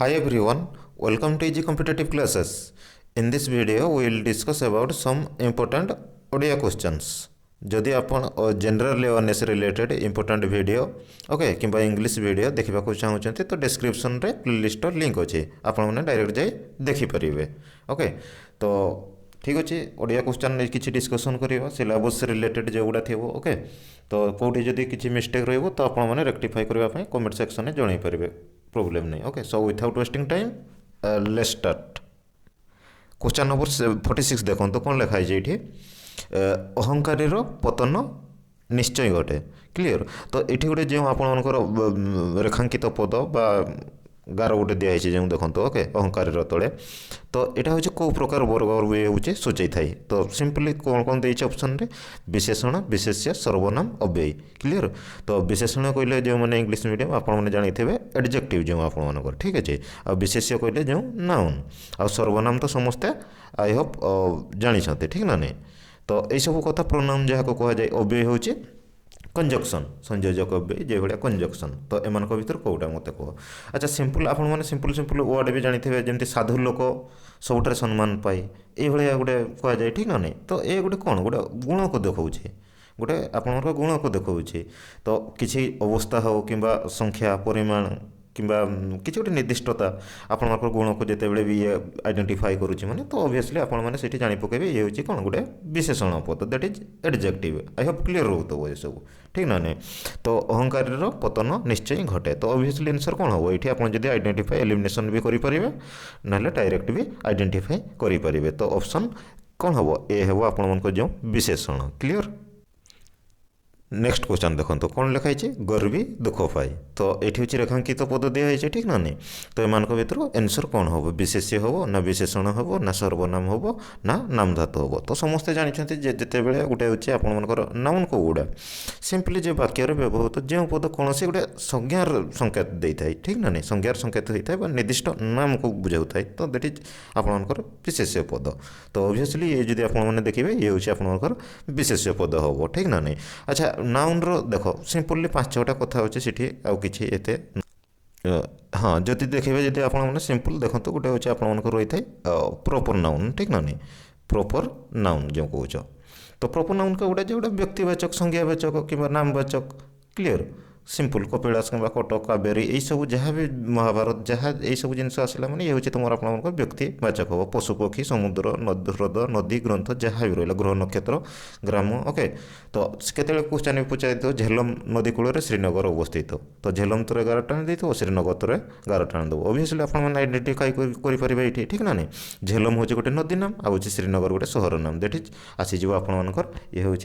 Hi everyone, welcome to Easy Competitive Classes. In this video, we will discuss about some important ODIA questions. जदि आपण general awareness related important video okay किंबा English video देखा चाहते तो description रे playlist link अच्छे आपने direct जाई देखिपारे ओके। तो ठीक अच्छे ओडिया क्वेश्चन किसी डिस्कसन करवा सिलेबस रिलेटेड जो गुड़ा थी ओके। तो कौटी जदि किसी मिस्टेक रही तो आपने रेक्टिफाई करने कमेंट सेक्शन में जन पारे प्रॉब्लम नहीं okay. So without wasting time let's start. Question number 46 देखो तो कौन लिखाई ये अहंकारी पतन निश्चय घटे क्लीयर। तो ये गोटे जो आपर रेखांकित पद बा गार गोटे दिखाई जो देखो ओके अहंकार तले तो यहाँ हूँ कौ प्रकार वर्ग ये हूँ सूचाई थाए। तो सिंपली कौन कौन देती ऑप्शन रे विशेषण विशेष्य सर्वनाम अव्ययी क्लीयर। तो विशेषण कहले जो मैंने इंग्लिश मीडियम आपने जानते एडजेक्टिव जो आप ठीक अच्छे आ विशेष्य कहले जो नाउन आ सर्वनाम तो समस्ते आई होप जानते ठीक ना नहीं। तो यही सब कथा प्रोनाउन जहाँ को कह जाए अव्यय हूँ कंजक्शन संयोजक अव्यय जो भाया कंजक्शन। तो एम भर कौटा मत कह। अच्छा सिंपल आप सिंपल वर्ड भी जानते जमी साधु लोक सबुठ सम्मान पाए ये गोटे कह जाए ठीक ना नहीं। तो ये गोटे कौन गोटे गुण को देखा गोटे आपंकर गुण को देखा। तो किसी अवस्था हो कि संख्या परिमाण किंबा किसी गोटे निर्दिष्टता आपंकर गुण को जिते बड़े भी ये आइडेंटिफाई करुच्ची मैंने तो ऑब्वियसली आपने से जानी पकेबे ये हूँ कौन गोटे विशेषण पद that is adjective. I hope clear रोक ये सब ठीक ना नहीं। तो अहंकार पतन निश्चय घटे तो ऑब्वियसली आंसर कौन हम ये आप आइडेंटिफाई एलिमिनेशन भी करेंगे ना डायरेक्ट भी आइडेंटिफाई करेंगे। तो ऑप्शन कौन हम ए हम आप जो विशेषण क्लीयर। नेक्स्ट क्वेश्चन देखो तो कौन लिखाई गर्वी दुख पाए। तो ये हूँ रेखांकित पद दिखाई ठीक ना नहीं। तो एम भर आंसर कौन हम विशेष्य हम ना विशेषण हम ना सर्वनाम हम ना नाम धातु हम। तो समस्ते जानते जिते बड़े गोटे हूँ आपर नाउन को गुड़ा सिंपली जो वाक्य व्यवहृत जो पद कौन से गोटे संज्ञार संकेत दे था ठीक ना नहीं संज्ञार संकेत होता है निर्दिष्ट नाम को बुझाऊ थाए। तो दैट इज आपणकर विशेष्य पद। तो ऑब्वियसली ये जो आपने देखिए ये हूँ आपणकर विशेष्य पद हम ठीक ना नहीं। अच्छा नाउन रो देखो सिंपली 5-6टा कथा अच्छे सीठी आउ किछि एते हाँ जदि देखिए जब आप सिंपल देखो गोटे हूँ आप रही है प्रॉपर नाउन ठीक ना नहीं प्रॉपर नाउन जो कौच। तो प्रॉपर नाउन का गोटे गोटे व्यक्तिवाचक संज्ञावाचक कि नामवाचक क्लीयर सिंपल कपिलास कि कटक कावेरी यही सब जहाँ भी महाभारत जहाँ यही सब जिन आसला मैंने ये हूँ तुम आप व्यक्तिवाचक हम पशुपक्षी समुद्र ह्रद नदी ग्रंथ जहाँ भी रहा ग्रह नक्षत्र ग्राम ओके। तो केतले क्वेश्चन भी पचार झेलम नदी कूल श्रीनगर अवस्थित तो झेलम तर 11 टाणी देते श्रीनगर तर 11 टाणी देव ऑब्वियसली आपने आइडेंटिफाई करेंगे ये ठीक ना नहीं। झेलम हूँ गोटे नदी नाम आ श्रीनगर गोटे सहर नाम दैट इज आसीज आपर ये हूँ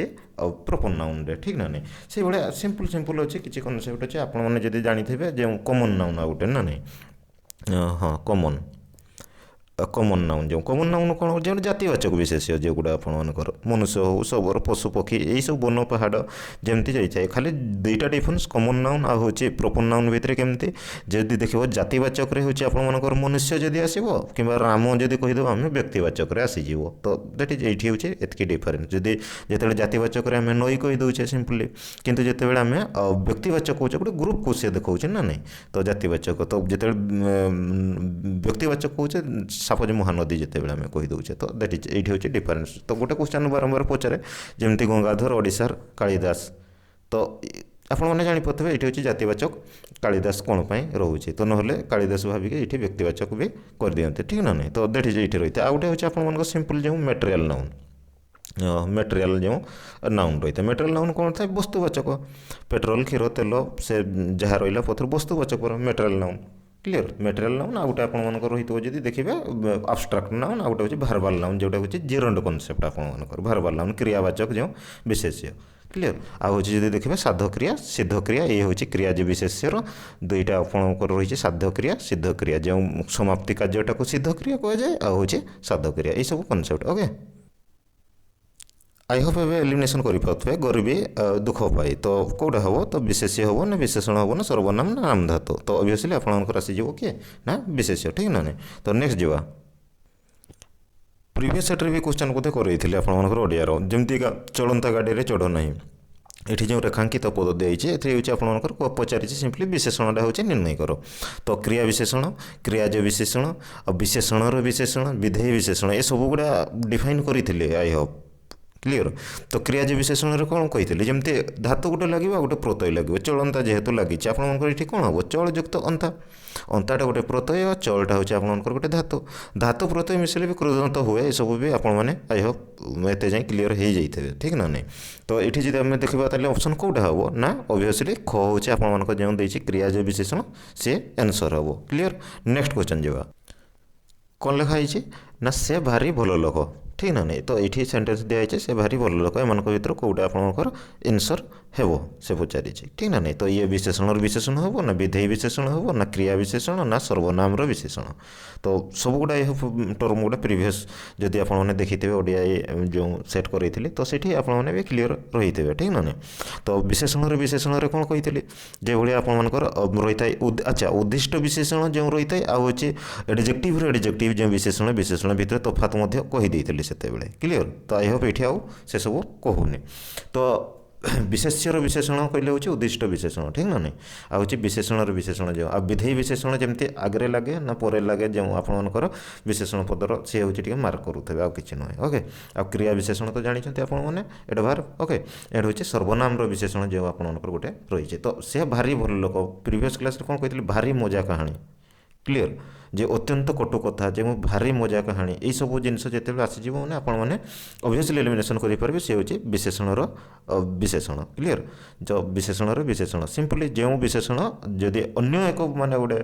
प्रॉपर नाउन रे ठीक ना नहीं। से भाया सिंपल सिंपल अच्छे किसी कनसेप्ट अच्छे आपने जब जानते जो कमन नाउन आ गोटे ना नहीं हाँ कमन कमन नाउन जो कमन नाउन कौन हो जातिवाचक विशेष्य जो गुड़ा आपर मनुष्य हो शबर पशु पक्षी यही सब वन पहाड़ जमती जाए खाली दुईटा डिफरेन्स कमन नाउन आ हूँ प्रॉपर नाउन भितर केमती जदि देखो जातिवाचक हूँ आपर मनुष्य जदि आसो कि राम जदि कहीदेव आम व्यक्तिवाचक आसीज। तो दैट इज ये हूँ एतकी डिफरेन्स जदि जिते जातिवाचक आम नई कहीदे सिंपली किंतु जिते आम व्यक्तिवाचक हो गोटे ग्रुप को सी देखा ना नहीं। तो जातिवाचक तो जिते व्यक्तिवाचक हो सपोज महानदी जिते आम कहीदे तो दैट इज ये हूँ डिफरेन्स। तो गोटे क्वेश्चन बारंबार पचारे जमी गंगाधर ओडिशार कालिदास तो आपने जापे ये हूँ जातिवाचक कालिदास कौन पर रोचे तो ना कालिदास भाविक ये व्यक्तिवाचक भी कर दिखते ठीक ना नहीं। तो दैट इज ये रही है आ गए हूँ आप सिंपल जो मेटेरियल नाउन मेटेरियल जो नाउन रही है मेटेरियल नाउन कौन था वस्तुवाचक पेट्रोल क्षीर तेल से जहाँ रहा पथर वस्तुवाचक material noun clear. Material noun आ गए आपर रही जब देखिए आब्स्ट्राक्ट नाउन आ गए हूँ भारबाल नाउन जोटा हूँ जीरोंड कनसेप्ट आपर भारबाल नाउन क्रियावाचक जो विशेष्य क्लीयर। आ हूँ जब देखिए साध क्रिया सिद्ध क्रिया ये हूँ क्रिया जो विशेष्यर दुईटा आपंकर रही साध क्रिया सिद्ध क्रिया जो समाप्ति कार्यटा को सिद्ध क्रिया कह जाए आ हूँ साध क्रिया ये सब कनसेप्ट ओके। आई होप एवं एलिमिनेशन करें गर्वी दुख पाए तो कौटा हम तो विशेष्य हम ना विशेषण हम ना सर्वनाम ना नाम धातु। तो ऑब्वियसली आपंकर आसीज किए ना विशेष्य ठीक ना नहीं। तो नेक्स्ट जावा प्रीवियस सेट भी क्वेश्चन बोधे कर आपंकर ओडियार जमती चलता गाड़ी में चढ़ ना এটি যে রেখাঙ্কিত পদ দিয়েছে এতে হচ্ছে আপনার পচারিছে সিম্পলি বিশেষণটা হচ্ছে নির্ণয় কর। তো ক্রিয়া বিশেষণ, ক্রিয়াজ বিশেষণ, বিশেষণর বিশেষণ, বিধেয় বিশেষণ এসবুগুড়া ডিফাইন করে আই হোপ ক্লিयर। तो क्रियाज विशेषण कौन कही जमी धातु गोटे लगे गोटे प्रत्यय लगे चलंता जेहेतु लगी आपंकर ये कौन हम चलयुक्त अंता, अंताटा गोटे प्रत्यय चलटा हूँ आपंकर गोटे धातु, धातु प्रत्यय मिसले भी कृदंत हुए ये सब भी आपण मैंने आई होप एत जाए क्लीयर हो जाइए ठीक ना नहीं। तो ये जब आम देखा ताले ऑप्शन कौटा हम ना ऑब्वियसली ख हूँ आप जो देती क्रियाज विशेषण सी आंसर हम क्लीयर। नेक्स्ट क्वेश्चन जावा कौन लिखाई ना से भारी भल लोक ठीक ना नहीं। तो ये सेंटेंस दिखाई से भारी भल लोक एम भर कौटा आपंकर आंसर हेबो से पचारि ठीक ना नहीं। तो ये विशेषण विशेषण हम ना विधेय विशेषण हम ना क्रिया विशेषण ना सर्वनाम विशेषण। तो सब गुड़ा टर्म गुड़ा प्रिवियस जदि आपने देखिथे ओडिया जो सेट करें तो सेठी आपने भी क्लीयर रही थे ठीक ना नहीं। तो विशेषण विशेषण कौन कही जो भाई आपर रही है अच्छा उद्दिष्ट विशेषण जो रही है आउ एडजेक्टिव एडजेक्टिव जो विशेषण विशेषण भितर तफात कहीदे से क्लीयर। तो आई होप ये आउ से सब कहूनी। तो विशेष्यर विशेषण कहले हूँ उद्दिष्ट विशेषण ठीक ना नहीं। आ विशेषण विशेषण जो आ विधेय विशेषण जमी आगे लगे ना पर लगे जो आपर विशेषण पदर सी हूँ मार्क करुवे आ कि नुहे ओके। आ क्रिया विशेषण तो जानते आपने एडभार ओके। एड हूँ सर्वनाम विशेषण जो आपर गोटे रही है। तो से भारी भल लोक प्रिवियस क्लास कौन कही भारी मजा कहानी क्लीयर जे अत्यंत कटु कथा जो भारी मजा कहानी यही सब जिनस जो आसीज मैंने आपने ऑब्वियसली एलिमिनेशन करेंगे सी हूँ विशेषणर विशेषण क्लीयर। जो विशेषणर विशेषण सिंपली जो विशेषण जदि अन्य एक माने गोटे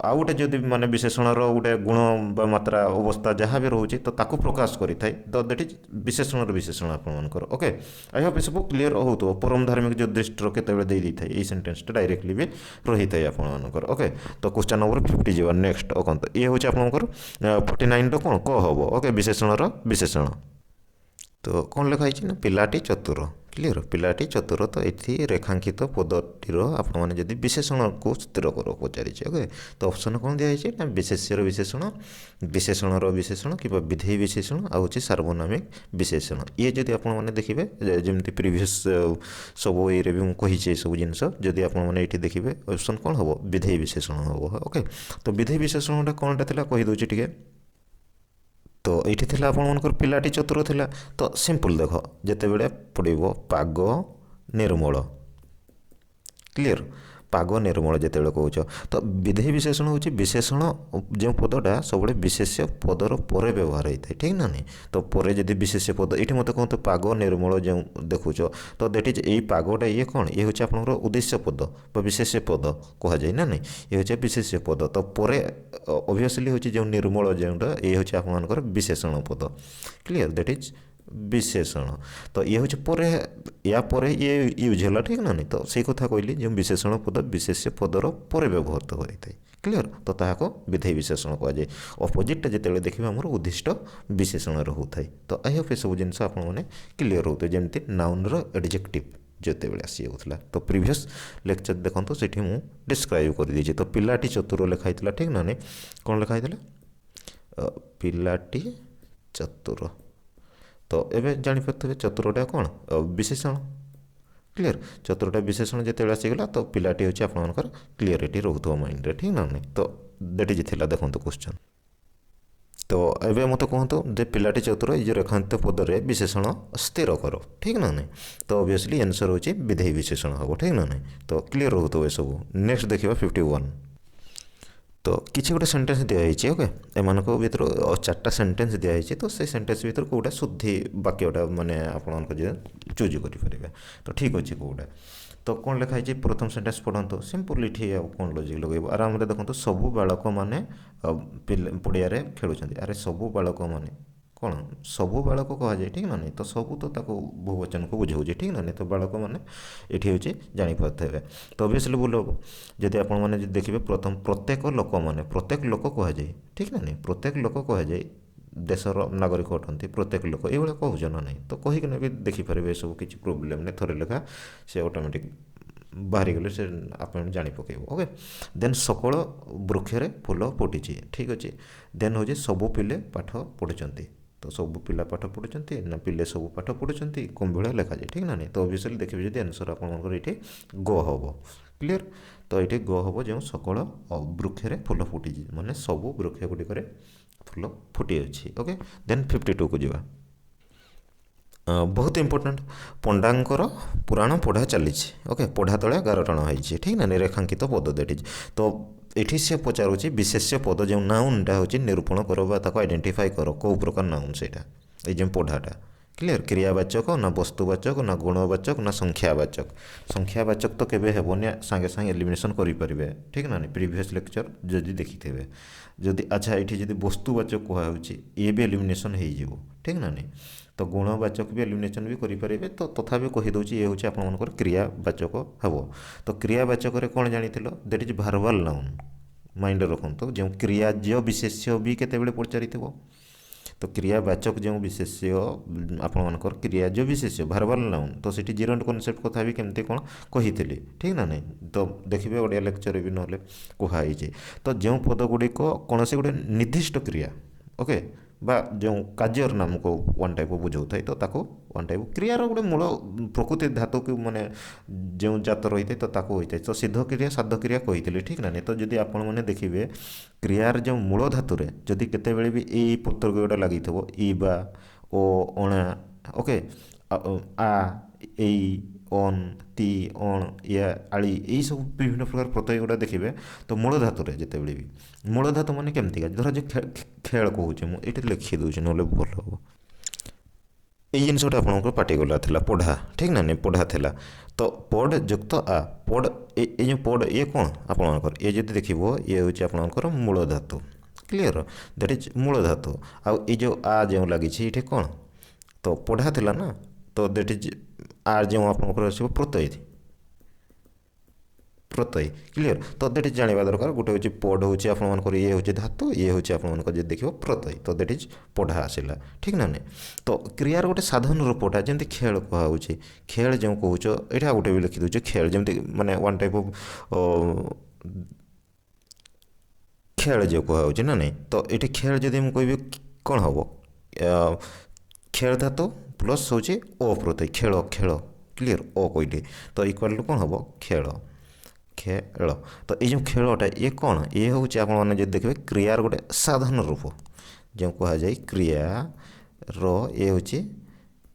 आउ गोटे जदि माने विशेषणर गोटे गुण बा मात्रा अवस्था जहाँ भी रोचे तो ताकू प्रकाश करें तो दैट इज विशेषणर विशेषण आपर ओके। आई होप सब क्लीयर हो तो परम धार्मिक जो दृष्टि केत देता है ये सेंटेंसटा डायरेक्टली भी रही है आपर ओके। तो क्वेश्चन नंबर 50 जावा नेक्स्ट तो ये हूँ आपंकर 49 कौन क हम ओके विशेषणर विशेषण। तो कौन लिखाई ना पिलाटी चतुर क्लीयर पिलाटी चतुर। तो ये रेखांकित पदटीर आपने जब विशेषण को स्थिर कर पचारि ओके। तो ऑप्शन कौन दिखाई ना विशेष्यर विशेषण विशेषणर विशेषण कि विधेय विशेषण आउँ सार्वनामिक विशेषण। ये जब आपने देखिए जमी प्रिवियस सब ये भी मुझे सब जिनस जदि आपने ये देखिए ऑप्शन कौन हम विधेय विशेषण हम ओके। तो विधेय विशेषणटा कौनटा कहीदे टे तो ये आपर पिलाटी चतुर थिला। तो सिंपल देख जिते बड़े पड़ो पाग निर्मल क्लीयर पाग निर्मल जिते कौच। तो विधेय विशेषण हूँ विशेषण जो पदटा सब विशेष्य पदर पर व्यवहार होता है ठीक ना नहीं। तो पर जब विशेष्य पद ये मत कहते पाग निर्मल जो देखुच तो दैट इज यही पागटा ये कौन ये हूँ आपंकर उद्देश्य पद विशेष्य पद कह जाए ना नहीं ये हूँ विशेष्य पद। तो पर ऑब्वियसली हूँ जो निर्मल जोटा ये हूँ आपर विशेषण पद क्लीयर दैट इज विशेषण। तो ये हूँ पर या पर ये यूज है ठीक ना नहीं। तो से कथा कहली जो विशेषण पद विशेष्य पदर पर व्यवहृत होता है क्लीयर। तो ताको विधेय विशेषण कहुए अपोजिटा जिते देखिए आम उद्दिष्ट विशेषण होता है। तो आई होप ये सब जिन आपने क्लीयर होते जमी नाउन एडजेक्टिव जिते बड़े आसी होता। तो प्रीवियस लेक्चर देखो से डिस्क्राइब कर दीजिए। तो पिलाटी चतुर लिखाई ठीक ना नहीं कौन लिखाई पिलाटी चतुर। तो ये जापर चतुरटा कौन विशेषण क्लीयर चतुरटा विशेषण जिते आसीगला तो पिलाटी हूँ आपर क्लीयरिटी रोक माइंड ठीक ना नहीं। तो दैट इज थिला देखो क्वेश्चन। तो ये मत कहतु जे पिलाटी चतुर ये रेखांकित पदरे विशेषण स्थिर कर ठीक ना नहीं। तो ऑब्वियसली आंसर हूँ विधेय विशेषण हम ठीक ना नहीं। तो क्लीयर रोक ये सब। नेक्स्ट देखा 51 तो किसी गोटे सेंटेंस दिखाई ओके एम भर 4टा सेंटेंस दिखाई। तो से सेंटेंस भर कौटा शुद्धि वाक्यटा माने आप चूज करेंगे। तो ठीक अच्छे कौटा तो कौन लिखाई प्रथम सेंटेंस पढ़ो सिंपल ये कौन लॉजिक लगे आराम देखो सबू बालक मैंने पड़िया खेलुंट अरे सबू बालक मैंने कौन सबू बालक कह जाए ठीक ना नहीं। तो सबू तो बहुवचन को बुझाऊे ठीक ना नहीं। तो बालक मैंने ये हूँ जापारे। तो ऑब्वियसली भूल हम जदि आपने देखिए प्रथम प्रत्येक लोक मैंने प्रत्येक लोक कह जाए ठीक ना नहीं प्रत्येक लोक कह जाए देशर नागरिक अटंती प्रत्येक लोक ये कहूँ ना नहीं। तो कहीकिना भी देखिपारे सब किसी प्रोब्लेम नहीं थोड़े लेखा से ऑटोमेटिक बाहरी गले से आप जानी पकेब ओके। देन सकल वृक्षरे फूल फुटी ठीक अच्छे। देन हूँ सबू पिले पाठ पढ़ुंट तो सब पिला पाठ पढ़ुଛନ୍ତି ना पिले सब पाठ पढ़ुଛନ୍ତି कौन भाया लिखा जाए ठीक ना नहीं तो ऑब्वियसली देखिए जब आंसर आपंकर ये ग हम क्लीयर तो ये ग हम जो सकल वृक्ष फूल फुटी माने सब वृक्ष गुड़िक फूल फुटी अच्छी ओके देन 52 को जावा बहुत इंपोर्टेंट पंडांकर पुराण पढ़ा चली ओके पढ़ा तले 11 टन होती ठीक ना रेखांकित पद देटी तो ये सी पचारूँ विशेष्य पद जो नाउनटा हूँ निरूपण कर आइडेंटिफाई कर कौ प्रकार नाउन से ये पढ़ाटा क्लीयर क्रियावाचक ना वस्तुवाचक ना गुणवाचक ना संख्यावाचक संख्यावाचक तो केबे हेबोनी सांगे सांगे एलिमिनेशन करें ठीक ना प्रीवियस लेक्चर जदि देखिथे जदि अच्छा ये जब वस्तुवाचक कहुच्छे ये भी एलिमिनेशन हो ठीक ना नहीं तो गुणवाचक भी एलिमिनेशन भी करेंगे तो तथापि कहीदे ये हूँ आपर क्रियावाचक हम तो क्रियावाचक कौन जानी दैट इज भारवाल नाउन माइंड रखु जो क्रियाज विशेष्य भी केते पचारि तो क्रियावाचक जो विशेष्य आपर क्रियाज विशेष्य भारवाल नाउन तो सीटी जीरोंट कनसेप्ट कथा भी केमती कौन कही ठीक ना नहीं तो देखिए ओडिया लेक्चर भी ना कहुई तो जो पद गुड़िक कौन से गोटे निर्दिष्ट क्रिया ओके बा जो कार्यर नाम को वन टाइप बुझाऊ था तो ताको वन टाइप क्रियार गोटे मूल प्रकृति धातु को माने जो जात रही है तो ताको होता है तो सिद्ध क्रिया साध क्रिया कही ठीक ना नहीं तो जदि आपण मैंने देखिए क्रियार जो मूल धातु जदि केते बेले भी ए पत्र गोटा लगी इ बा ओ अणा ओके आ ए अन ती अण या आली यही सब विभिन्न प्रकार प्रत्यय गुड़ा देखिए तो मूल धातु जिते बड़े भी मूल धातु मैंने केमती धर जो खेल कहूँ मुझे लिखी दूसरी ना भल हम ये जिनसा आप पार्टिकुलर था पढ़ा ठीक ना नहीं पढ़ा था तो पढ़ युक्त आ पढ़ ये जो पढ़ ये कौन आपर ये जो देख ये हूँ आपर मूल धातु क्लीयर दैट इज मूल धातु आउ ये जो आ जो लगी ये कौन तो पढ़ा था ना तो दैट इज आर जो आप प्रत्यय प्रत्यय क्लीयर तो दैट इज जाना दरकार गोटे हूँ पढ़ हूँ आपर ये हूँ धातु ये हूँ आप देख प्रत्यय तो दैट इज पढ़ा आसला ठीक ना नहीं तो क्रियार गोटे साधारण रूपटा जमी खेल कहूँ खेल जो कहूँ यहाँ गोटे भी लिखी दूचे खेल जमी माने वन टाइप ऑफ खेल जो कहूँ ना नहीं तो ये खेल जदि मुझे कौन हम खेल धातु प्लस हूँ अप्रत्यय खेल खेल क्लीयर अ कहली तो इक्वाल टू कौन हम खेल खेल तो ये जो खेलटा ये कौन ये हूँ आप देखिए क्रियार गोटे साधारण रूप जो कह जाए क्रिया ये हूँ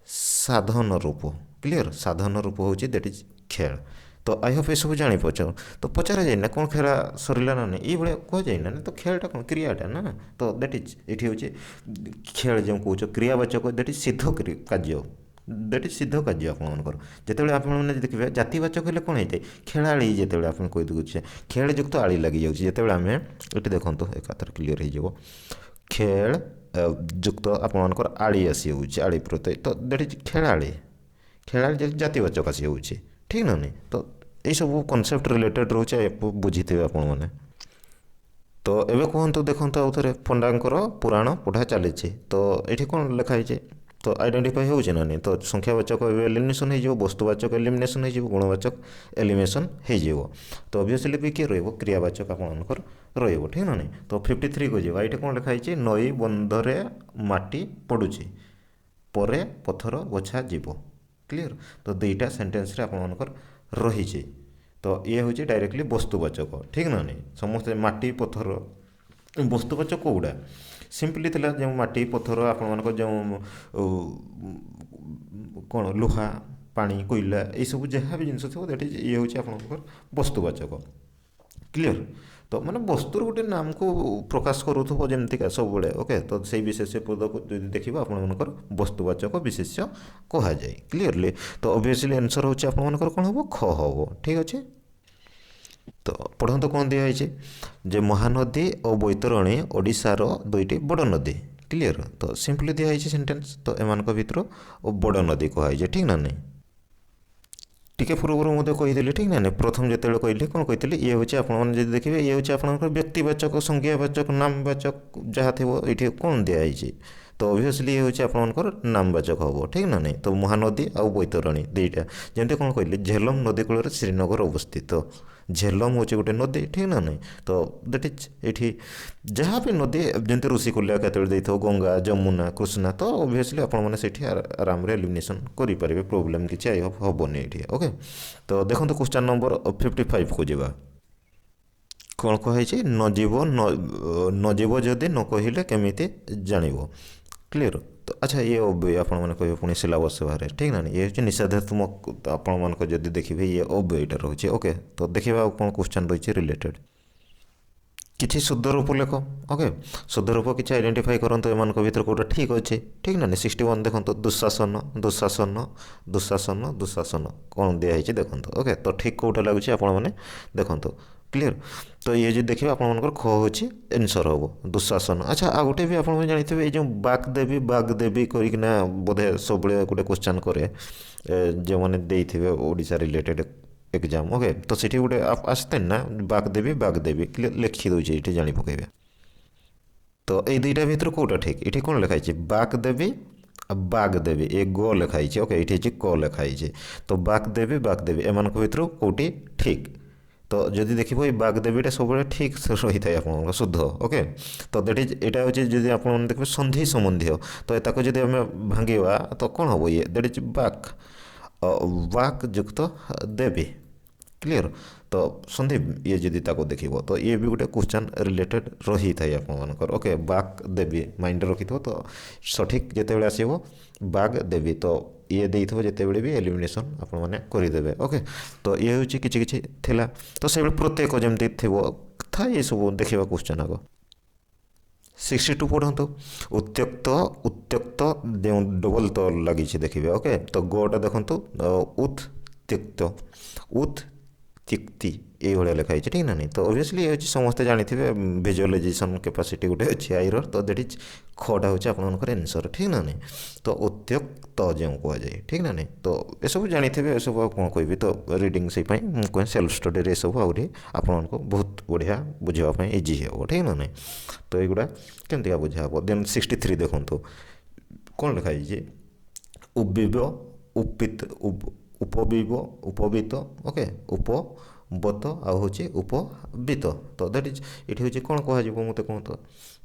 साधारण रूप क्लीयर साधारण रूप हूँ दैट इज खेल तो आई होप ये सब जापार तो पचारा जाए ना कौन खेला सरला ना नहीं ये कह जाए ना तो खेलटा कौन क्रियाटा ना तो दैट इज ये हूँ खेल जो कौच क्रियावाचक दैट इज सिद्ध कार्य दैट इज सिद्ध कार्य आपर जिते आप देखिए जातिवाचक हेल्ले कौन होता है खेलाड़ी जिते आप कही दूचे खेल युक्त आड़ी लगी जाते आम ये देखो एकाथर क्लीयर हो खेल युक्त आपर आड़ी आसी आड़ी प्रत्यय तो दैट इज खेलाड़ी खेलाड़ी जातिवाचक आसी हो ठीक ना नहीं तो ये सब कनसेप्ट रिलेटेड रोचे बुझी थे आपण मैंने तो एवं कहतु देखो आउ थे पंडांकर पुराण पढ़ा चली तो ये कौन लिखाई तो आइडेंटिफाई होना नहीं तो संख्यावाचक एलिमिनेशन हो वस्तुवाचक एलिमिनेशन हो गुणवाचक एलिमिनेशन हो तो ऑब्वियसली भी किए रही क्रियावाचक आपर रही ठीक ना नहीं तो 53 को जावा ये कौन लिखाई नई बंधरे माटी पड़ुची परे पथर बछा जीव क्लीयर तो दुईटा सेंटेंस आपर रही तो ये हूँ डायरेक्टली वस्तुवाचक ठीक ना नहीं समस्ते माटी पथर वस्तुवाचक कौड़ा सिंपली थिला जो माटी पथर आपण जो कौन लुहा पानी कोईला ये सब जहाँ भी जिनस थो दैट इज ये हूँ आप वस्तुवाचक क्लीयर तो माने वस्तुर गोटे नाम को प्रकाश करूथबो जेमतिका सब बड़े ओके तो से विशेष्य पद को देखिए आपर वस्तुवाचक विशेष्य कह जाए क्लीयरली तो ऑब्वियसली आंसर होची आपर कौन हम ख हम ठीक अच्छे तो पढ़त कौन दिखाई जे महानदी और बैतरणी ओडिशार दुईटी बड़ नदी क्लीयर तो सिंपली दिखाई सेंटेंस तो एमान भर बड़ नदी कहुई ठीक ना नहीं टी पूर्व मुझे कही ठीक ना प्रथम जो कहली कौन कही ये हूँ आपड़ी देखिए ये हूँ आप व्यक्तिवाचक संज्ञावाचक नामवाचक जहाँ थी ये कौन दिखाई तो ऑब्वियसली ये हूँ आपर नामवाचक हम ठीक ना नहीं तो महानदी आउ बैतरणी दुईटा जमी कौन कहली झेलम नदी कूल श्रीनगर अवस्थित झेलम हूँ गोटे नदी ठीक ना नहीं तो दैट इज ये जहाँ भी नदी जमी ऋषिकुल्या के गंगा जमुना कृष्णा तो ओबियसली आपने आराम एलिमिनेशन करेंगे प्रोब्लेम किसी आई होप हेनी ये ओके। तो देखो क्वेश्चन नंबर 55 को जावा कौन कही नजीव जदि न कहले केमी जान क्लीयर। तो अच्छा ये अव्यय आपने कहे पुणी सिलेबस बाहर ठीक ना ये हूँ निषेधात्मक आपण जब देखिए ये अव्ययटा रोचे ओके। तो देखा कौन क्वेश्चन रही रिलेटेड किसी शुद्ध रूप लेख ओके शुद्ध रूप किसी आइडेंटिफाई करते एम भर कौटा ठीक अच्छे ठीक ना 61 देखो दुशासन दुशासन दुशासन दुशासन कौन दिखाई देखो ओके। तो ठीक कौटा लगुच आपने देखो क्लीयर। तो ये जो देखिए आपर ख हूँ एनसर हम दुशासन। अच्छा आ गोटे भी आप जानते ये जो बागदेवी करना बोधे सब गोटे क्वेश्चन करे जो मैंने देते ओडिशा रिलेटेड एग्जाम ओके। तो सीठी गोटे आसते ना बागदेवी लिखी दूचे ये जानी पकेबे। तो ये दुईटा भर कौटा ठीक ये कौन लिखाई बागदेवी ये ग लिखाई ओके ये क लिखाई। तो बागदेवी एम भर कौटी ठीक। तो जदि देखो ये बागदेवीटा सब ठीक रही है आप शुद्ध ओके। तो दैट इज यहाँ हूँ जब आप देखिए सन्धि संबंधी तो ताको जब आम भांगा तो कौन हम ये दैट इज बाक युक्त देवी क्लीयर। तो सन्धि ये जदि ताको देखो तो ये भी गोटे क्वेश्चन रिलेटेड रही है आपर ओके बाक देवी माइंड रखी तो सठिक जिते आसो बाग देवी तो ये देते जिते भी एलिमिनेशन आपने करदे ओके। तो ये हूँ कि थिला तो से प्रत्येक जमी था ये सब देखा क्वेश्चन आग 62 पढ़ु उत्त्यक्त उत्त्यक्त जो डबल तो लगी देखिए ओके। तो गोटा देखो उत्त्यक्त उत्त्यक्ति ये भाया लिखाई ठीक ना नहीं। तो ओबियसली ये समस्ते जानते विजुअलाइजेशन कैपेसिटी गोटे अच्छे आईर तो दैट इज खटा हूँ आपंकर एनसर ठीक ना नहीं। तो उत्त्यक्त जो कहुए ठीक ना नहीं। तो ये सब जानते ये सब कौन कहि तो रिडिंग से कह सेल्फ स्टडी ये सब आहरी आपको बहुत बढ़िया बुझापी इजी हे ठीक ना नहीं। तो युवा केमती बुझा हे देन 63 देखो कौन लिखाई उबिब उपित उपबीब उपबीत ओके उपबत आ हूँ उपबीत। तो दैट इज ये हूँ कौन कह मत कहत।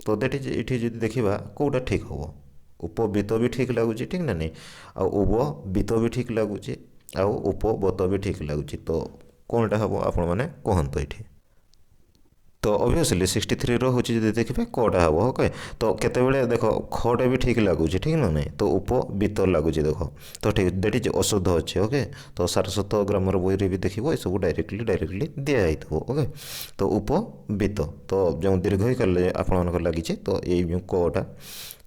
तो दैट इज ये जो देखा कौटा ठीक हम उपबीत भी ठीक लगुच ठीक ना नहीं उपबीत भी ठीक लगुच उपबत भी ठीक लगुच। तो कौनटा हम आपण मैंने कहतु ये। तो ओबियसली 63 हूँ जो देखिए कटा हम ओके। तो केत देख खटे भी ठीक लगुच ठीक ना नहीं। तो उपबीत लगुच देख तो ठीक दैट इज अशुद्ध अच्छे ओके। तो सारस्वत ग्रामर बही भी देखो ये सब डायरेक्टली दिखाई ओके। तो उपबीत तो जो दीर्घकाल आप लगी तो ये जो कटा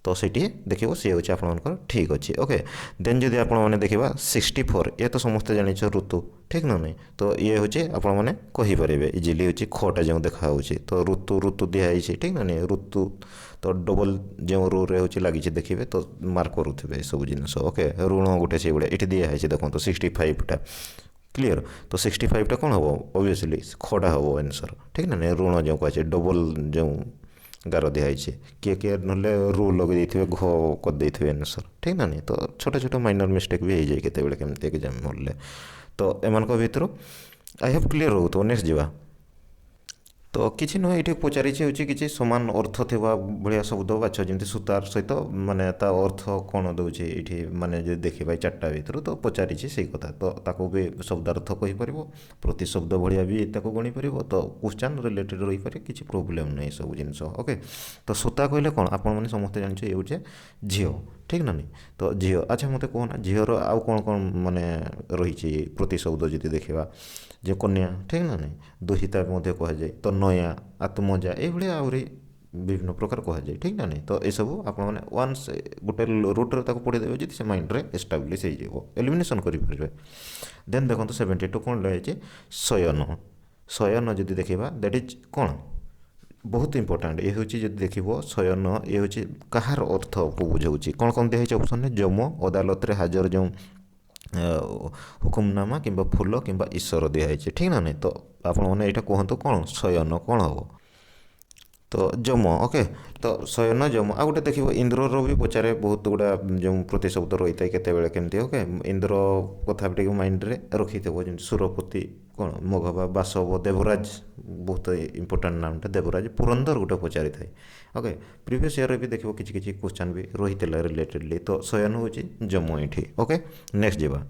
तो सीटी देखो सी हूँ आपर ठीक अच्छे ओके। देन जदि आपने देखा 64 ये तो समस्त जान ऋतु ठीक ना नहीं। तो ये हूँ आपने कहींपारे इजिली हूँ खटा जो देखा तो ऋतु ऋतु दिखाई ठीक ना नहीं ऋतु तो डबल जो रे हूँ लगी देखिए तो मार्क करुवे सब जिनस ओके। ऋण गोटे से भाया ये दिखाई देखो तो 65टा क्लीयर। तो 65टा कौन हम ओबियसली खड़ा हम आंसर ठीक ना नहीं ऋण जो कहे डबल जो गार दिखाई किए ना रू लगे घ करदे आंसर ठीक ना नहीं। तो छोट छोट माइनर मिस्टेक भी हो जाए केते केमती एग्जाम हॉल। तो एम भर आई होप क्लीयर हो तो नेक्स्ट जावा। तो किसी नुह ये पचारि कि सामान अर्थ थी भाया शब्द बाछ जमी सूतार सहित माने अर्थ कौन दौचे ये माने जो देखा 4टा भर तो पचारि से कथा तो ताको भी शब्दार्थ कहीपर प्रति शब्द भाया भी गणी पार। तो क्वेश्चन रिलेटेड रही पारे किसी प्रोब्लेम नहीं सब जिनस ओके। तो सूता कहले कौन आप समस्ते जान ये हूँ झील ठीक ना नहीं। तो झील अच्छा मत कहना झीर आउ कौन कौन माने रही प्रति शब्द जी देखा जो कन्या ठीक ना नहीं दुहिता कहुए तो नया आत्मजा ये आहरी विभिन्न प्रकार कहुए ठीक ना नहीं। तो यू आप वन्स गोटे रुट्रे पढ़ीदेवे जी से माइंड रे एस्टाब्लीश हो एलिमिनेशन करेंगे। देन देखो 72 कौन लगे शयन शयन जब देखा दैट इज कौन बहुत इंपोर्टाट ये हूँ जो देख शयन ये हूँ कहार अर्थ को बुझाऊँ कौन कौन दिखाई ऑप्शन जम अदालत रे हाजर जो हुकुमनामा कि फूल कि ईश्वर दिखाई ठीक ना नहीं। तो आपने यहाँ कहतु कौन शयन कौन हम तो जम ओके। तो शयन जम आ गए देखो इंद्र भी पचारे बहुत गुड़ा जो प्रतिशब्द रही है केत केमती ओके। इंद्र कथा भी माइंड रे रखी थे जमी सुरपति କ'ଣ ମଘ ବା ବାସବ ଦେବରାଜ ବହୁତ ଇମ୍ପୋର୍ଟାଣ୍ଟ ନାମଟା ଦେବରାଜ ପୁରନ୍ଦର ଗୋଟେ ପଚାରିଥାଏ। ଓକେ, ପ୍ରିଭିୟସ୍ ଇୟର୍ରେ ବି ଦେଖିବ କିଛି କିଛି କ୍ୱେଶ୍ଚନ୍ ବି ରହିଥିଲା ରିଲେଟେଡ଼ଲି। ତ ଶୟନ ହେଉଛି ଜମ୍ମୁ ଏଇଠି। ଓକେ, ନେକ୍ସଟ ଯିବା।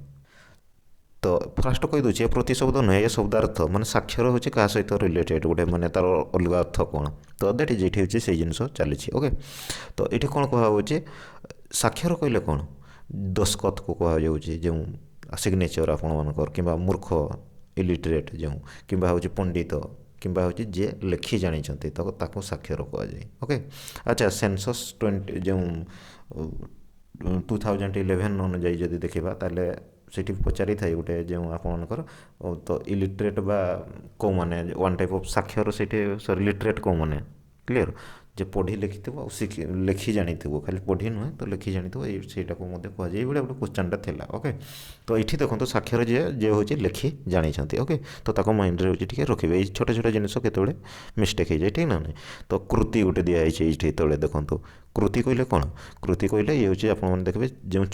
ତ ଫାଷ୍ଟ କହିଦେଉଛି ଏ ପ୍ରତିଶବ୍ଦ ନୁହେଁ, ଏ ଶବ୍ଦାର୍ଥ ମାନେ ସାକ୍ଷର ହେଉଛି କାହା ସହିତ ରିଲେଟେଡ଼ ଗୋଟେ ମାନେ ତା'ର ଅଲଗା ଅର୍ଥ କ'ଣ। ତ ଦ୍ୟାଟ୍ ଇଜ୍ ଏଇଠି ହେଉଛି ସେଇ ଜିନିଷ ଚାଲିଛି। ଓକେ, ତ ଏଇଠି କ'ଣ କୁହାହେଉଛି, ସାକ୍ଷର କହିଲେ କ'ଣ, ଦସ୍ତଖତକୁ କୁହାଯାଉଛି ଯେଉଁ ସିଗ୍ନେଚର୍ ଆପଣମାନଙ୍କର, କିମ୍ବା ମୂର୍ଖ ଇଲିଟରେଟ୍ ଯେଉଁ, କିମ୍ବା ହେଉଛି ପଣ୍ଡିତ, କିମ୍ବା ହେଉଛି ଯିଏ ଲେଖି ଜାଣିଛନ୍ତି ତାକୁ ସାକ୍ଷର କୁହାଯାଏ। ଓକେ, ଆଚ୍ଛା, ସେନ୍ସସ୍ 20 ଯେଉଁ 2011 ଅନୁଯାୟୀ ଯଦି ଦେଖିବା ତାହେଲେ ସେଠି ପଚାରିଥାଏ ଗୋଟେ ଯେଉଁ ଆପଣମାନଙ୍କର ତ ଇଲିଟରେଟ୍ ବା କେଉଁମାନେ ୱାନ୍ ଟାଇପ୍ ଅଫ୍ ସାକ୍ଷର ସେଇଠି ସରି ଲିଟରେଟ୍ କେଉଁମାନେ କ୍ଲିଅର୍, ଯେ ପଢ଼ି ଲେଖିଥିବ ଆଉ ଲେଖି ଜାଣିଥିବ, ଖାଲି ପଢ଼ି ନୁହେଁ ତ ଲେଖି ଜାଣିଥିବ, ସେଇଟାକୁ ମଧ୍ୟ କୁହାଯାଏ। ଏଇଭଳିଆ ଗୋଟେ କ୍ୱେଶ୍ଚନ୍ଟା ଥିଲା। ଓକେ, ତ ଏଇଠି ଦେଖନ୍ତୁ ସାକ୍ଷର ଯିଏ ହେଉଛି ଲେଖି ଜାଣିଛନ୍ତି। ଓକେ, ତ ତାକୁ ମାଇଣ୍ଡରେ ହେଉଛି ଟିକେ ରଖିବେ, ଏଇ ଛୋଟ ଛୋଟ ଜିନିଷ କେତେବେଳେ ମିଷ୍ଟେକ୍ ହେଇଯାଏ, ଠିକ୍ ନା ନାହିଁ। ତ କୃତି ଗୋଟେ ଦିଆହେଇଛି ଏଇଠି ତଳେ ଦେଖନ୍ତୁ। କୃତି କହିଲେ କ'ଣ, କୃତି କହିଲେ ଇଏ ହେଉଛି ଆପଣମାନେ ଦେଖିବେ ଯେଉଁ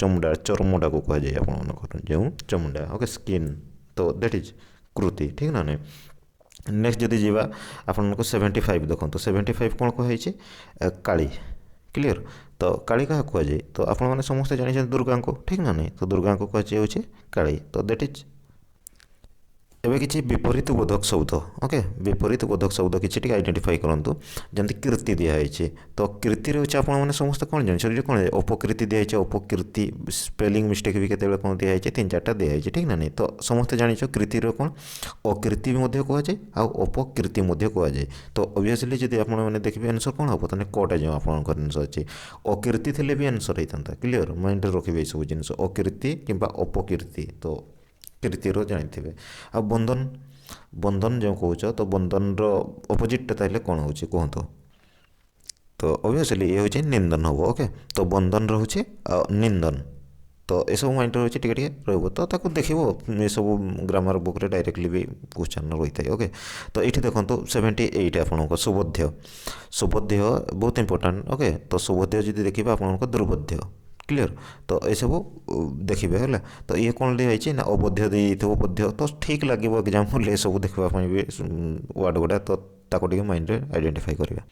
ଚର୍ମଟାକୁ କୁହାଯାଏ ଆପଣମାନଙ୍କର ଯେଉଁ ଚମଡ଼ା। ଓକେ, ସ୍କିନ୍, ତ ଦ୍ୟାଟ୍ ଇଜ୍ କୃତି, ଠିକ୍ ନା ନାହିଁ। ନେକ୍ସଟ ଯଦି ଯିବା ଆପଣଙ୍କୁ 75 ଦେଖନ୍ତୁ। 75 କ'ଣ କୁହାଯାଇଛି, କାଳୀ, କ୍ଲିଅର୍। ତ କାଳୀ କାହାକୁ କୁହାଯାଏ, ତ ଆପଣମାନେ ସମସ୍ତେ ଜାଣିଛନ୍ତି ଦୁର୍ଗାଙ୍କୁ, ଠିକ୍ ନା ନାହିଁ। ତ ଦୁର୍ଗାଙ୍କୁ କୁହାଯାଏ ହେଉଛି କାଳୀ। ତ ଦ୍ୟାଟ୍ ଇଜ୍ ଏବେ କିଛି ବିପରୀତ ବୋଧକ ଶବ୍ଦ। ଓକେ, ବିପରୀତ ବୋଧକ ଶବ୍ଦ କିଛି ଟିକେ ଆଇଡେଣ୍ଟିଫାଇ କରନ୍ତୁ। ଯେମିତି କୀର୍ତ୍ତି ଦିଆହେଇଛି, ତ କୀର୍ତ୍ତିରେ ହେଉଛି ଆପଣମାନେ ସମସ୍ତେ କ'ଣ ଜାଣିଛନ୍ତି, କ'ଣ ଅପକୀର୍ତ୍ତି ଦିଆହେଇଛି, ଅପକୀର୍ତ୍ତି ସ୍ପେଲିଂ ମିଷ୍ଟେକ୍ ବି କେତେବେଳେ କ'ଣ ଦିଆହେଇଛି, 3-4ଟା ଦିଆହେଇଛି, ଠିକ୍ ନା ନାହିଁ। ତ ସମସ୍ତେ ଜାଣିଛ କୀର୍ତ୍ତିର କ'ଣ ଅକୀର୍ତ୍ତି ମଧ୍ୟ କୁହାଯାଏ ଆଉ ଅପକୀର୍ତ୍ତି ମଧ୍ୟ କୁହାଯାଏ। ତ ଅବଭିୟସ୍ଲି ଯଦି ଆପଣମାନେ ଦେଖିବେ ଆନ୍ସର୍ କ'ଣ ହେବ, ତାହେଲେ କଟା ଯେଉଁ ଆପଣଙ୍କର ଆନ୍ସର୍ ଅଛି, ଅକୀର୍ତ୍ତି ଥିଲେ ବି ଆନ୍ସର୍ ହେଇଥାନ୍ତା। କ୍ଲିଅର୍, ମାଇଣ୍ଡରେ ରଖିବେ ଏଇସବୁ ଜିନିଷ, ଅକୀର୍ତ୍ତି କିମ୍ବା ଅପକୀର୍ତ୍ତି। ତ କୀର୍ତ୍ତିର ଜାଣିଥିବେ। ଆଉ ବନ୍ଦନ, ବନ୍ଦନ ଯେଉଁ କହୁଛ, ତ ବନ୍ଦନର ଅପୋଜିଟ୍ଟା ତାହେଲେ କ'ଣ ହେଉଛି କୁହନ୍ତୁ। ତ ଅବଭିୟସ୍ଲି ଇଏ ହେଉଛି ନିନ୍ଦନ ହେବ। ଓକେ, ତ ବନ୍ଦନ ରହୁଛି ଆଉ ନିନ୍ଦନ। ତ ଏସବୁ ମାଇଣ୍ଡରେ ରହୁଛି, ଟିକେ ଟିକେ ରହିବ। ତ ତାକୁ ଦେଖିବ ଏସବୁ ଗ୍ରାମାର ବୁକ୍ରେ ଡାଇରେକ୍ଟଲି ବି କ୍ୱେଶ୍ଚନ୍ ରହିଥାଏ। ଓକେ, ତ ଏଇଠି ଦେଖନ୍ତୁ 78 ଆପଣଙ୍କ ସୁବୋଧ୍ୟ। ସୁବୋଧ୍ୟ ବହୁତ ଇମ୍ପୋର୍ଟାଣ୍ଟ। ଓକେ, ତ ସୁବୋଧ୍ୟ ଯଦି ଦେଖିବେ ଆପଣଙ୍କ ଦୁର୍ବୋଧ୍ୟ, କ୍ଲିଅର୍। ତ ଏସବୁ ଦେଖିବେ ହେଲା। ତ ଇଏ କ'ଣ ଦିଆହେଇଛି ନା ଅବୋଧ୍ୟ ଦେଇଥିବ, ବୋଧ୍ୟ, ତ ଠିକ୍ ଲାଗିବ ଏକ୍ଜାମ୍ପଲ୍ ଏସବୁ ଦେଖିବା ପାଇଁ ବି ୱାର୍ଡ଼ ଗୁଡ଼ା, ତ ତାକୁ ଟିକେ ମାଇଣ୍ଡରେ ଆଇଡେଣ୍ଟିଫାଇ କରିବା।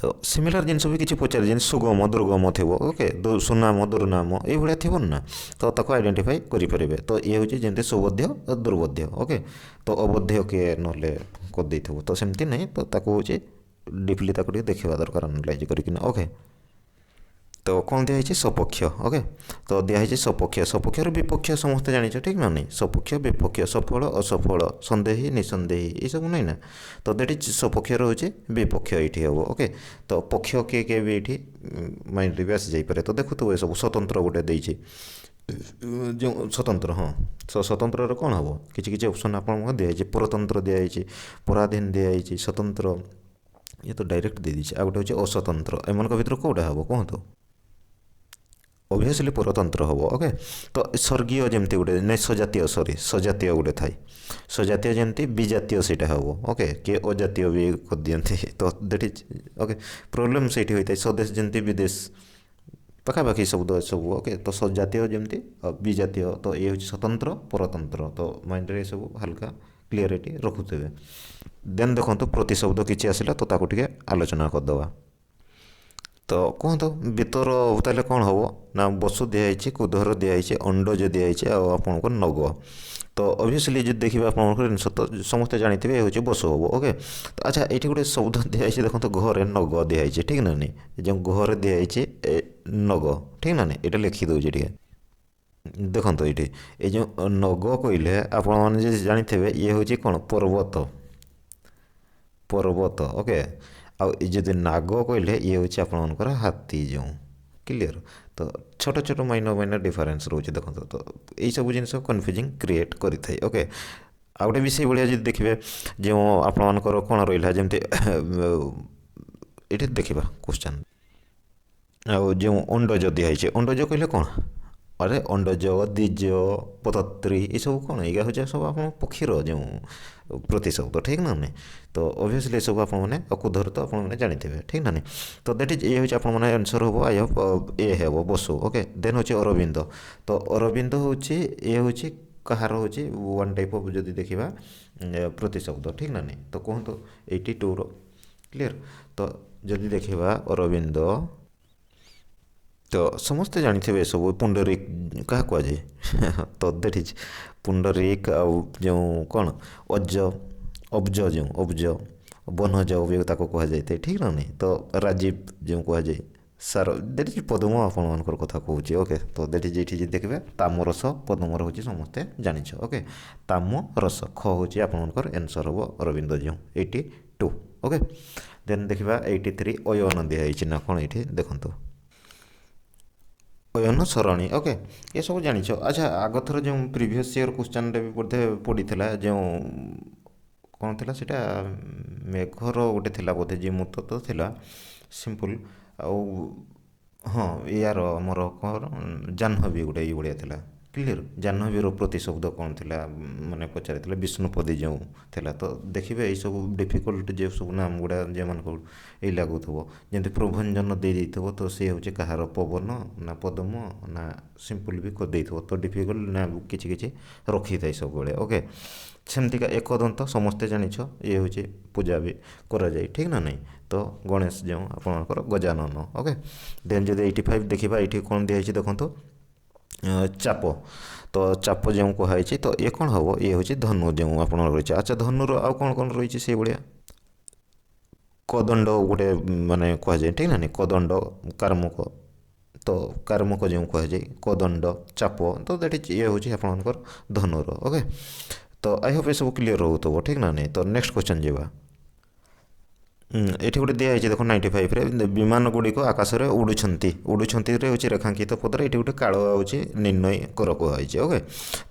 ତ ସିମିଲାର ଜିନିଷ ବି କିଛି ପଚାରେ, ଯେମିତି ସୁଗମ ଦୁର୍ଗମ ଥିବ। ଓକେ, ସୁନାମ ଦୁର୍ନାମ ଏଇଭଳିଆ ଥିବ ନା, ତ ତାକୁ ଆଇଡେଣ୍ଟିଫାଇ କରିପାରିବେ। ତ ଇଏ ହେଉଛି ଯେମିତି ସୁବୋଧ୍ୟ ଦୁର୍ବୋଧ୍ୟ। ଓକେ, ତ ଅବୋଧ୍ୟ କିଏ ନହେଲେ କରିଦେଇଥିବ, ତ ସେମିତି ନାହିଁ। ତ ତାକୁ ହେଉଛି ଡିପ୍ଲି ତାକୁ ଟିକେ ଦେଖିବା ଦରକାର ଆନାଲାଇଜ୍ କରିକିନା। ଓକେ, ତ କ'ଣ ଦିଆହେଇଛି, ସପକ୍ଷ। ଓକେ, ତ ଦିଆହେଇଛି ସପକ୍ଷ। ସପକ୍ଷର ବିପକ୍ଷ ସମସ୍ତେ ଜାଣିଛ, ଠିକ୍ ନା ନାହିଁ। ସପକ୍ଷ ବିପକ୍ଷ, ସଫଳ ଅସଫଳ, ସନ୍ଦେହୀ ନିଃସନ୍ଦେହୀ, ଏଇସବୁ ନାହିଁ ନା। ତ ଦ୍ୟାଟ୍ ଇଜ୍ ସପକ୍ଷ ରହୁଛି ବିପକ୍ଷ ଏଇଠି ହେବ। ଓକେ, ତ ପକ୍ଷ କିଏ କିଏ ବି ଏଇଠି ମାଇଣ୍ଡରେ ବି ଆସିଯାଇପାରେ। ତ ଦେଖୁଥିବ ଏସବୁ ସ୍ୱତନ୍ତ୍ର ଗୋଟେ ଦେଇଛି, ଯେଉଁ ସ୍ୱତନ୍ତ୍ର, ହଁ, ସ୍ୱତନ୍ତ୍ରର କ'ଣ ହେବ, କିଛି କିଛି ଅପସନ୍ ଆପଣଙ୍କୁ ଦିଆହେଇଛି। ପରତନ୍ତ୍ର ଦିଆହେଇଛି, ପରାଧୀନ ଦିଆହେଇଛି, ସ୍ୱତନ୍ତ୍ର, ଇଏ ତ ଡାଇରେକ୍ଟ ଦେଇଦେଇଛି। ଆଉ ଗୋଟେ ହେଉଛି ଅସ୍ୱତନ୍ତ୍ର। ଏମାନଙ୍କ ଭିତରୁ କେଉଁଟା ହେବ କୁହନ୍ତୁ। ଅବଭିୟସ୍ଲି ପରତନ୍ତ୍ର ହେବ। ଓକେ, ତ ସ୍ୱର୍ଗୀୟ ଯେମିତି ଗୋଟେ ନାଇଁ, ସଜାତୀୟ, ସଜାତୀୟ ଗୋଟେ ଥାଏ। ସଜାତୀୟ ଯେମିତି ବିଜାତୀୟ ସେଇଟା ହେବ। ଓକେ, କିଏ ଅଜାତୀୟ ବି କରିଦିଅନ୍ତି। ତ ଦ୍ୟାଟ୍ ଇଜ୍ ଓକେ, ପ୍ରୋବ୍ଲେମ୍ ସେଇଠି ହୋଇଥାଏ। ସ୍ୱଦେଶ ଯେମିତି ବିଦେଶ, ପାଖାପାଖି ଶବ୍ଦ ଏସବୁ। ଓକେ, ତ ସଜାତୀୟ ଯେମିତି ବିଜାତୀୟ, ତ ଇଏ ହେଉଛି ସ୍ୱତନ୍ତ୍ର ପରତନ୍ତ୍ର। ତ ମାଇଣ୍ଡରେ ଏସବୁ ହାଲକା କ୍ଲିୟରିଟି ରଖୁଥିବେ। ଦେନ୍ ଦେଖନ୍ତୁ ପ୍ରତିଶବ୍ଦ କିଛି ଆସିଲା, ତ ତାକୁ ଟିକେ ଆଲୋଚନା କରିଦେବା। ତ କୁହନ୍ତୁ ଭିତର ତାହେଲେ କ'ଣ ହେବ ନା, ବସୁ ଦିଆହେଇଛି, କୁଧର ଦିଆହେଇଛି, ଅଣ୍ଡଜ ଦିଆହେଇଛି, ଆଉ ଆପଣଙ୍କ ନଗ। ତ ଅବଭିୟସ୍ଲି ଯଦି ଦେଖିବେ ଆପଣଙ୍କର ଜିନିଷ ତ ସମସ୍ତେ ଜାଣିଥିବେ ଏ ହେଉଛି ବସୁ ହେବ। ଓକେ, ତ ଆଚ୍ଛା ଏଇଠି ଗୋଟେ ଶବ୍ଦ ଦିଆହେଇଛି ଦେଖନ୍ତୁ, ଘରେ ନଗ ଦିଆହେଇଛି, ଠିକ୍ ନା ନାହିଁ। ଯେଉଁ ଘରେ ଦିଆହେଇଛି ନଗ, ଠିକ୍ ନା ନାହିଁ। ଏଇଟା ଲେଖିଦେଉଛି ଟିକେ ଦେଖନ୍ତୁ। ଏଇଠି ଏ ଯେଉଁ ନଗ କହିଲେ ଆପଣମାନେ ଯଦି ଜାଣିଥିବେ ଇଏ ହେଉଛି କ'ଣ, ପର୍ବତ, ପର୍ବତ। ଓକେ, ଆଉ ଯଦି ନାଗ କହିଲେ ଇଏ ହେଉଛି ଆପଣମାନଙ୍କର ହାତୀ ଯେଉଁ, କ୍ଲିଅର୍। ତ ଛୋଟ ଛୋଟ ମାଇନର ଡିଫରେନ୍ସ ରହୁଛି ଦେଖନ୍ତୁ। ତ ଏଇସବୁ ଜିନିଷ କନଫ୍ୟୁଜିଂ କ୍ରିଏଟ୍ କରିଥାଏ। ଓକେ, ଆଉ ଗୋଟେ ବି ସେଇଭଳିଆ ଯଦି ଦେଖିବେ ଯେଉଁ ଆପଣମାନଙ୍କର କ'ଣ ରହିଲା, ଯେମିତି ଏଇଠି ଦେଖିବା କ୍ୱେଶ୍ଚନ୍। ଆଉ ଯେଉଁ ଅଣ୍ଡଜ ଦିଆହେଇଛି, ଅଣ୍ଡଜ କହିଲେ କ'ଣ, ଆରେ ଅଣ୍ଡଜ, ଦ୍ୱିଜ, ପତତ୍ରୀ, ଏସବୁ କ'ଣ, ଏଇଟା ହେଉଛି ସବୁ ଆପଣ ପକ୍ଷୀର ଯେଉଁ ପ୍ରତିଶବ୍ଦ, ଠିକ୍ ନା ନାହିଁ। ତ ଅବଭିୟସ୍ଲି ଏସବୁ ଆପଣମାନେ କୁଧର ତ ଆପଣମାନେ ଜାଣିଥିବେ, ଠିକ୍ ନା ନାହିଁ। ତ ଦ୍ୟାଟ୍ ଇଜ୍ ଏ ହେଉଛି ଆପଣମାନେ ଆନ୍ସର୍ ହେବ ଏ ହେବ ବସୁ। ଓକେ, ଦେନ୍ ହେଉଛି ଅରବିନ୍ଦ। ତ ଅରବିନ୍ଦ ହେଉଛି ଏ ହେଉଛି कहार हूँ वन टाइप ऑफ जदि देखा प्रतिशब्द ठीक ना नहीं तो कहतु 82 क्लियर। तो जदि देखा अरविंद तो समस्ते जानते सब पुंडरीक क्या कहुए तो दैट इज पुंडरीक जो कौन अज अब्ज जो अब्ज बनज भी कहुए ठीक ना नहीं तो राजीव जो कहुए सार दैट इज पद्म आपण कथा कहूँ ओके। तो दैट इज ये देखिए ताम रस पद्मर हूँ समस्ते जानिछ ओके। ताम रस ख हूँ आपंकर एनसर हम अरविंद जो 82 ओके। देन देखा 83 अयन दिखाई ना कौन ये देखो अयन सरणी ओके ये सब जानिछ। अच्छा आग थर जो प्रीवियस ईयर क्वेश्चन भी बोधे पड़ा जो कौन थी सीटा मेघर गोटे थी बोधे जिमुत तो थिला सिंपल आउ हाँ यार मोर कौन जाह्नवी गोटे ये भाया था क्लीयर जाह्नवीर प्रतिशब्द कौन थी मैंने पचारि विष्णुपदी जो थिला। तो देखिए यही सब डिफिकल्ट जो सब नाम गुड़ा जो मान ये लगुव जमी प्रभंजन दे देथो तो सी हूँ कहार पवन ना पद्म ना सिंपल भी कर तो डिफिकल्ट ना कि रखी था सब बड़े ओके। सेमतिका एकदंत समस्ते जानिछ ये हूँ पूजा भी करा जाए ठीक ना नहीं तो गणेश जो आपणकर गजानन ओके। देन जब 85 देखा ये कौन दिखाई देखो चाप तो चाप जो कहुई तो ये कौन हम ये हूँ धनु जो आप रही। अच्छा धनुर आउ कौन कौन रही से भाया कदंड गोटे माने कहुए ठीक ना नहीं कदंड कार्मुक तो कार्मुक जो कहुए कदंड चाप तो दैट इज ये हूँ आपणकर धनुर ओके। तो आई होप ये सब क्लीयर रोथो ठीक ना नहीं। तो नेक्स्ट क्वेश्चन जावा ये गोटे दिखाई देखो 95 रे विमान गुड़िक आकाश में उड़ुंट उड़ुंट हूँ रेखांकित पदर ये गोटे काल हूँ निर्णय कर कहुई ओके।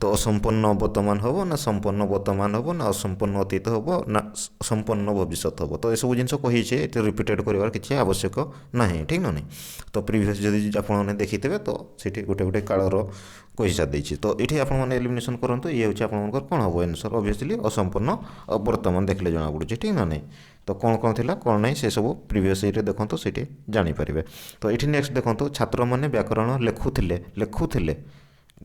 तो असंपन्न वर्तमान हम ना संपन्न वर्तमान हम ना असंपन्न अतीत हम ना संपन्न भविष्य हम तो यू जिन कही रिपीटेड कर किसी आवश्यक ना ठीक ना नहीं। तो प्रीवियस जब आपने देखिथे तो सीठी गोटे गोटे कालर कही सारी तो ये आपने एलिमिनेशन करूँ ये हूँ आपंकर कौन हम आंसर ऑब्वियसली असंपन्न वर्तमान देखले जना पड़ू ठीक ना नहीं। तो कौन कौन थी कौन ना से सब प्रीवियस ये देखो तो सीठी जानीपर। तो ये नेक्स्ट देखो छात्र मैंने व्याकरण लेखुले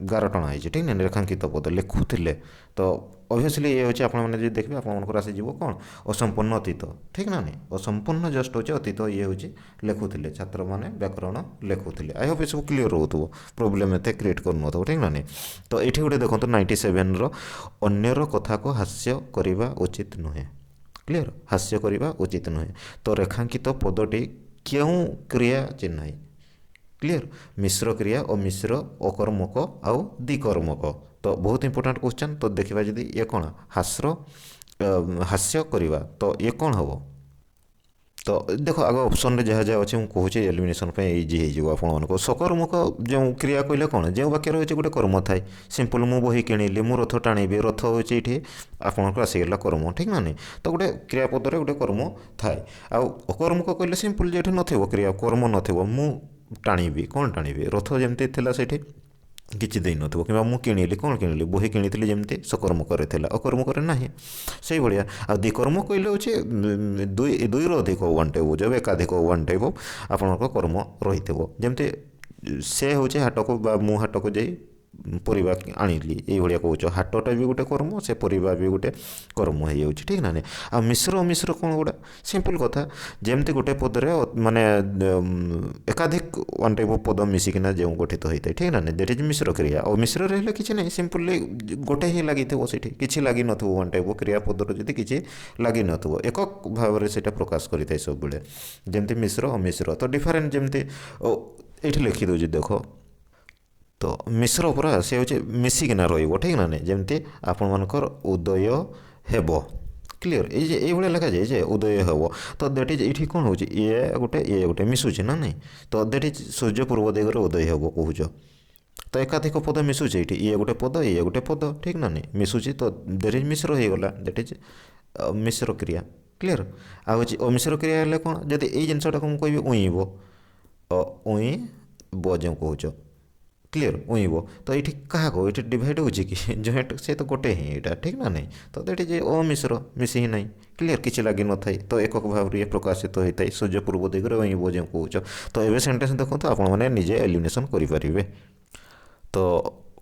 11 टणा है ठीक ना रेखांकित पद लेखुले तो ऑब्वियसली ये हूँ आपने देखिए आपंकर आसीज कौन असंपन्न अतीत ठीक ना नहीं असंपन्न जस्ट हूँ अतीत ये हूँ लेखुले छात्र मैंने व्याकरण लेखुले। आई होप ये सब क्लीयर रोथो प्रोब्लेम एत क्रिएट कर ठीक ना नहीं। तो ये गोटे देखो 97 अन्यर कथा को हास्य करने उचित नुहे क्लीयर हास्य करने उचित नुहे। तो रेखांकित पदटी क्यों क्रिया चिन्ह क्लीयर मिश्र क्रिया अमिश्र अकर्मक आउ द्विकर्मक तो बहुत इंपोर्टेंट क्वेश्चन। तो देखा जदि ये कौन हास्य करवा तो ये कौन हम तो देख आग ऑप्शन जहाँ जहाँ अच्छे मुझे कहूँ एलिमिनेशन इजी हो आप सकर्मक जो क्रिया कहले कौन जो वाक्य रही गोटे कर्म थाए सिंपल मु बही किणिली मु रथ टाणी रथ हूँ ये आपंकर आसीगला कर्म ठीक ना नहीं। तो गोटे क्रियापदर गोटे कर्म थाए आउ अकर्मक कहले सिंपल जो नथिबो क्रिया कर्म नथिबो मु टाणी कौन टाणी रथ जमती थी से किसी दे नथिबो कि मु किणिली कौन किणिली बही किणिली जमती सकर्मक अकर्मक ना से भाया आ द्विकर्म कहले हूँ दुई अधिक वन टाइप जब एकाधिक वन टाइप आपंकर कर्म रही जमती से हूँ हाट को मु हाट को जाई परिवा आनिली ये भाया कौच हाटटा भी गोटे कर्म से परिवा भी गोटे कर्म हो ठीक ना नहीं। आ मिश्र अमिश्र कौन गुड़ा सिंपल कथा जमती गोटे पदरे माने एकाधिक वन टाइप पद मिसिकिना जो गठित होता है ठीक ना नहीं दैट इज मिश्र क्रिया और मिश्र रही किसी नहीं सिंपली गोटे ही लगी कि लगी न वन टाइप क्रिया पदर जब किसी लगी न एक भाव से प्रकाश करें सब बड़े जमती मिश्र अमिश्र तो डिफरेंट जमती ये लिखी दूसरी देख तो मिश्र पूरा से हूँ मिसिकिना रो ठीक ना नहीं जमती आपण मानकर उदय हेब क्लीयर ये भाया लिखा जाए उदय हेब तो दैट इज ये कौन हो ये गोटे मिशुचे ना नहीं तो दैट इज सूर्य पूर्व दिगरे उदय हेब कहूच तो एकाधिक पद मिशुचे ये गोटे पद ठीक ना नहीं मिशुची तो दैट इज मिश्र हो गला दैट इज मिश्र क्रिया क्लीयर आ अमिश्र क्रिया है कौन जब ये जिनटा को मुझे उईब उई ब जो कहूच क्लीयर उईब तो ये क्या को ये डिवाइड हो जॉइंट से तो गोटे ही यहाँ ठीक ना नहीं तो दैट इज अमिश्र मिसी ही नहीं क्लीयर किसी लगी न था तो एक भाव ये प्रकाशित होता है सूर्य पूर्व दिगरे उईब जो कहूच। तो ये सेंटेंस देखो तो आपने निजे एलिमिनेशन करें। तो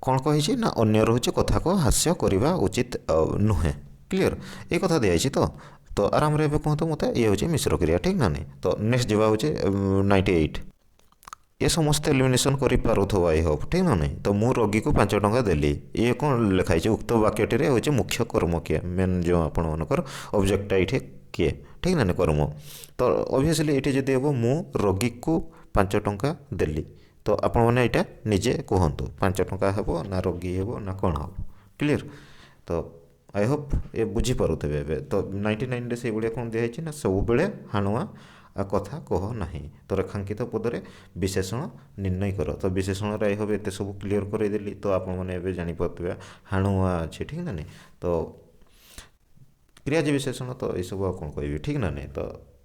କ'ଣ କହିଛି ନା ଅନ୍ୟ ରହୁଛି କଥାକୁ ହାସ୍ୟ କରିବା ଉଚିତ ନୁହେଁ। କ୍ଲିଅର, ଏ କଥା ଦିଆଯାଇଛି ତ ଆରାମରେ ଏବେ କୁହନ୍ତୁ ମୋତେ ଇଏ ହେଉଛି ମିଶ୍ର କ୍ରିୟା, ଠିକ୍ ନା ନାହିଁ। ତ ନେକ୍ସଟ ଯିବା ହେଉଛି 98। ଏ ସମସ୍ତେ ଏଲିମିନେସନ୍ କରିପାରୁଥିବ ଆଇ ହୋପ୍, ଠିକ୍ ନା ନାହିଁ। ତ ମୁଁ ରୋଗୀକୁ 5 ଟଙ୍କା ଦେଲି, ଇଏ କ'ଣ ଲେଖା ହେଇଛି ଉକ୍ତ ବାକ୍ୟଟିରେ ହେଉଛି ମୁଖ୍ୟ କର୍ମ କିଏ, ମେନ୍ ଯେଉଁ ଆପଣମାନଙ୍କର ଅବଜେକ୍ଟଟା ଏଇଠି କିଏ, ଠିକ୍ ନା ନାହିଁ, କର୍ମ। ତ ଅବଭିୟସ୍ଲି ଏଇଠି ଯଦି ହେବ ମୁଁ ରୋଗୀକୁ 5 ଟଙ୍କା ଦେଲି, ତ ଆପଣମାନେ ଏଇଟା ନିଜେ କୁହନ୍ତୁ 5 ଟଙ୍କା ହେବ ନା ରୋଗୀ ହେବ ନା କ'ଣ ହେବ। କ୍ଲିଅର, ତ ଆଇ ହୋପ୍ ଏ ବୁଝିପାରୁଥିବେ ଏବେ। ତ 99ରେ ସେଇଭଳିଆ କ'ଣ ଦିଆହେଇଛି ନା ସବୁବେଳେ ହାଣୁଆ କଥା କହ ନାହିଁ। ତ ରେଖାଙ୍କିତ ପଦରେ ବିଶେଷଣ ନିର୍ଣ୍ଣୟ କର। ତ ବିଶେଷଣରେ ଆଇ ହୋପ୍ ଏତେ ସବୁ କ୍ଲିଅର କରେଇଦେଲି। ତ ଆପଣମାନେ ଏବେ ଜାଣିପାରୁଥିବେ ହାଣୁଆ ଅଛି, ଠିକ୍ ନା ନାହିଁ। ତ କ୍ରିୟାଜି ବିଶେଷଣ ତ ଏଇସବୁ ଆଉ କ'ଣ କହିବି, ଠିକ୍ ନା ନାହିଁ। ତ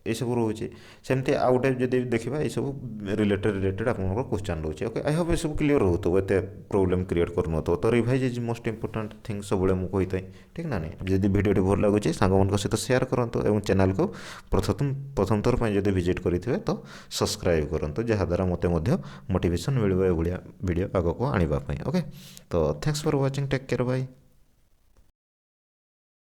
ଏଇସବୁ ରହୁଛି। ସେମିତି ଆଉ ଗୋଟେ ଯଦି ଦେଖିବା ଏଇସବୁ ରିଲେଟେଡ଼ ଆପଣଙ୍କର କ୍ୱେଶ୍ଚନ୍ ରହୁଛି। ଓକେ, ଆଇ ହୋପ୍ ଏସବୁ କ୍ଲିଅର ରହୁଥିବ, ଏତେ ପ୍ରୋବ୍ଲେମ୍ କ୍ରିଏଟ୍ କରୁନଥିବ। ତ revise is most important thing ସବୁବେଳେ ମୁଁ କହିଥାଏ, ଠିକ୍ ନା ନାହିଁ। ଯଦି ଭିଡ଼ିଓଟି ଭଲ ଲାଗୁଛି ସାଙ୍ଗମାନଙ୍କ ସହିତ ସେୟାର କରନ୍ତୁ ଏବଂ ଚ୍ୟାନେଲକୁ ପ୍ରଥମ ଥର ପାଇଁ ଯଦି ଭିଜିଟ୍ କରିଥିବେ ତ ସବସ୍କ୍ରାଇବ୍ କରନ୍ତୁ, ଯାହାଦ୍ୱାରା ମୋତେ ମଧ୍ୟ ମୋଟିଭେସନ୍ ମିଳିବ ଏଭଳିଆ ଭିଡ଼ିଓ ଆଗକୁ ଆଣିବା ପାଇଁ। ଓକେ, ତ thanks for watching, take care, bye.